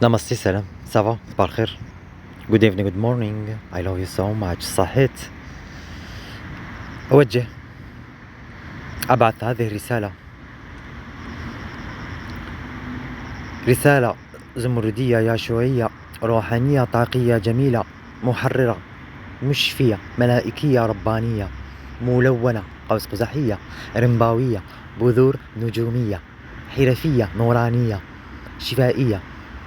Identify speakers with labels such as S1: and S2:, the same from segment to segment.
S1: نمستي سلام سافا صباح الخير. good evening good morning I love you so much. صحيت أوجه أبعث هذه الرسالة، رسالة زمردية ياشوعية روحانية طاقية جميلة محررة مشفية ملائكية ربانية ملونة قوس قزحية رمباوية بذور نجومية حرفية نورانية شفائية،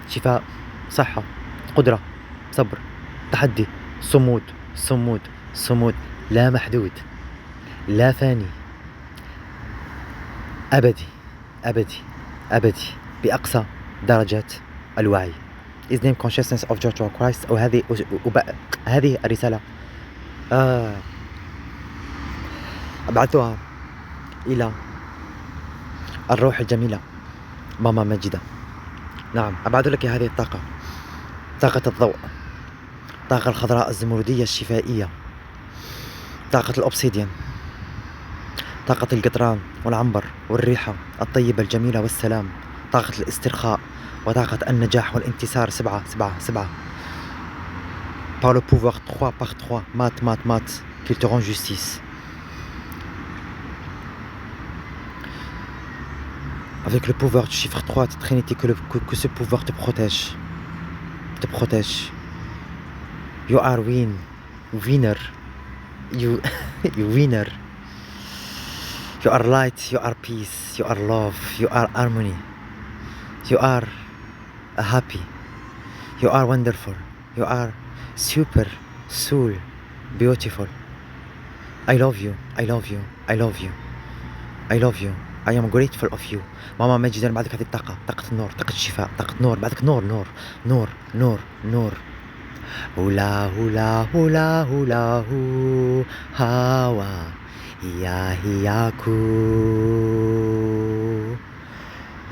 S1: شفاء صحة قدرة صبر تحدي صمود صمود صمود لا محدود لا فاني أبدي أبدي أبدي بأقصى درجات الوعي. Is name consciousness of Joshua Christ. هذه الرسالة أبعثها إلى الروح الجميلة ماما ماجدة. نعم أبعث لك هذه الطاقة، طاقة الضوء، طاقة الخضراء الزمردية الشفائية، طاقة الأوبسيديان، طاقة القطران والعنبر والريحة الطيبة الجميلة والسلام، طاقة الاسترخاء وطاقة النجاح والانتصار. 7 par le pouvoir 3 par 3 mat qu'il te rend justice. Avec le pouvoir du chiffre 3 de Trinité, que ce pouvoir te protège. You are winner. You winner. You are light, you are peace, you are love, you are harmony. You are happy. You are wonderful. You are super soul beautiful. I love you. I love you. I love you. I love you. I am grateful of you. ماما ماجدة بعدك هذه الطاقة، طاقة النور، طاقة الشفاء، طاقة نور، بعدك نور نور نور نور نور. هولا هولا هولا هولا هو هوا هيا هياكو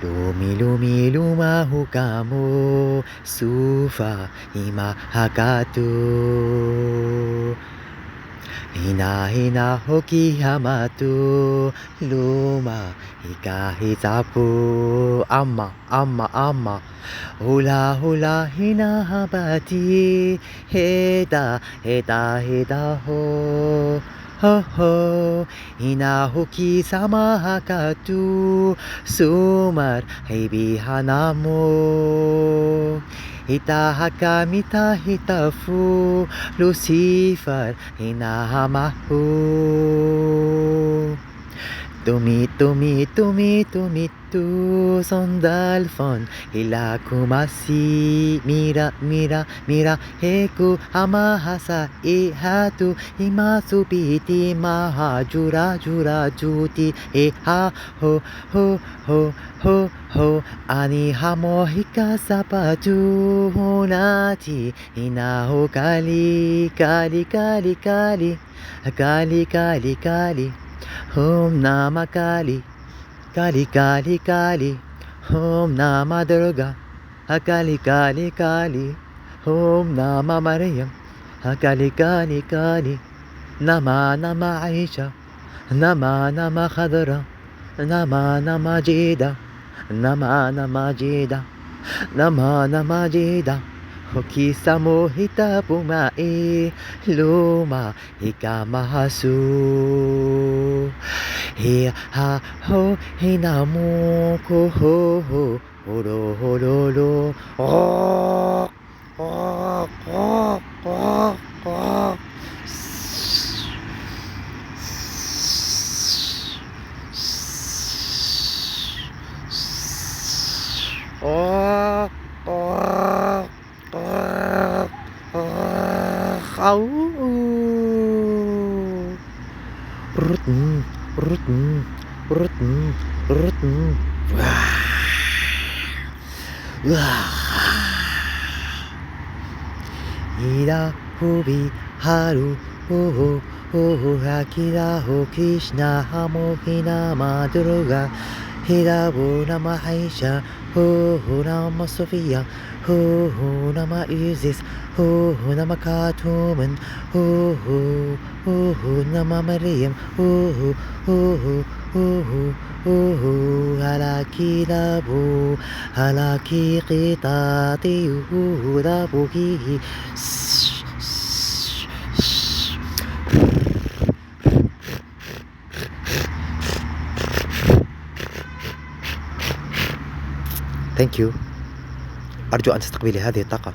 S1: لومي لومي لوما هوكامو سوفا إما هاكاتو هنا هنا هوكي هاماتو لوما هيكا هيتابو أما هولا هولا هنا هاباتي هيدا هيدا هيدا هو هو هنا هوكي ساما هاكاتو سومار هيبي هانامو هيتا هاكا ميتا هيتافو لوسيفر هنا هاماهو تومي تومي تومي تومي تو سندالفون هلا كوماسي ميرا ميرا ميرا هيكو هاما هاسا إي هاتو إيماسو بيتي ماها جورا جورا جوتي إي ها هو هو هو هو هو أني هامو هيكا ساباتو هوناتي هنا هو كالي كالي كالي كالي كالي كالي كالي Om Namah Kali, Kali Kali Kali, Om Namah Durga, Kali Kali Kali, Om Namah Maryam, Kali Kali Kali, Nama Nama Aisha, Nama Nama Khadra, Nama Nama Jida, Nama Nama Jida, Nama Nama Jida. Hoki samo hita pumae luma hikamahasu he ha ho hinamu ko ho ho horo horo lo oh oh oh oh oh oh oh Ruten, ruten, ruten, ruten. Ira hubi haru ho ho hakira ho Krishna hamo hinama Durga Hirabo nama Aisha ho nama Sophia ho nama Isis ho nama Katuman ho nama Maryam ho أوه أوه هلاكي لابو هلاكي قطاطي لابوكي. Thank you. أرجو أن تستقبلي هذه الطاقة.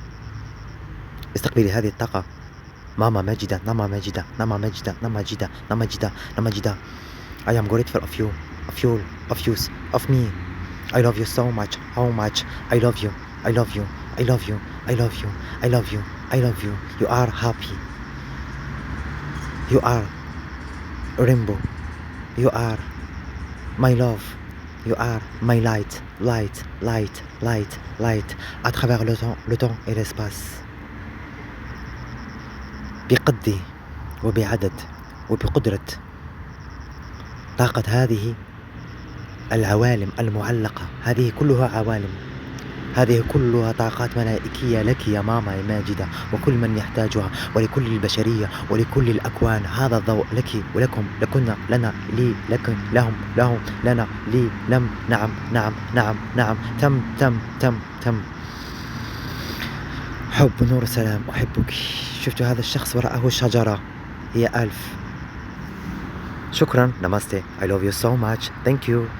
S1: استقبلي هذه الطاقة. ماما ماجدة، ماما ماجدة، ماما ماجدة، ماما ماجدة، ماما ماجدة، ماما ماجدة. I am grateful of you, of you, of you, of me. I love you so much, how much. I love you, I love you, I love you, I love you, I love you, I love you. You are happy. You are rainbow. You are my love. You are my light, light, light, light, light. À travers le temps et l'espace. بقدي وبعدد وبقدرة طاقة هذه العوالم المعلقة. هذه كلها عوالم، هذه كلها طاقات ملائكية لك يا ماما يا ماجدة، وكل من يحتاجها، ولكل البشرية ولكل الأكوان. هذا الضوء لك ولكم، لكنا، لنا، لي، لكن، لهم، لهم، لنا، لي، لم، نعم، نعم، نعم، نعم، تم، تم، تم، تم. حب نور سلام، أحبك. شفت هذا الشخص ورآه شجرة هي 1000. شكرا. نمستي. I love you so much. Thank you.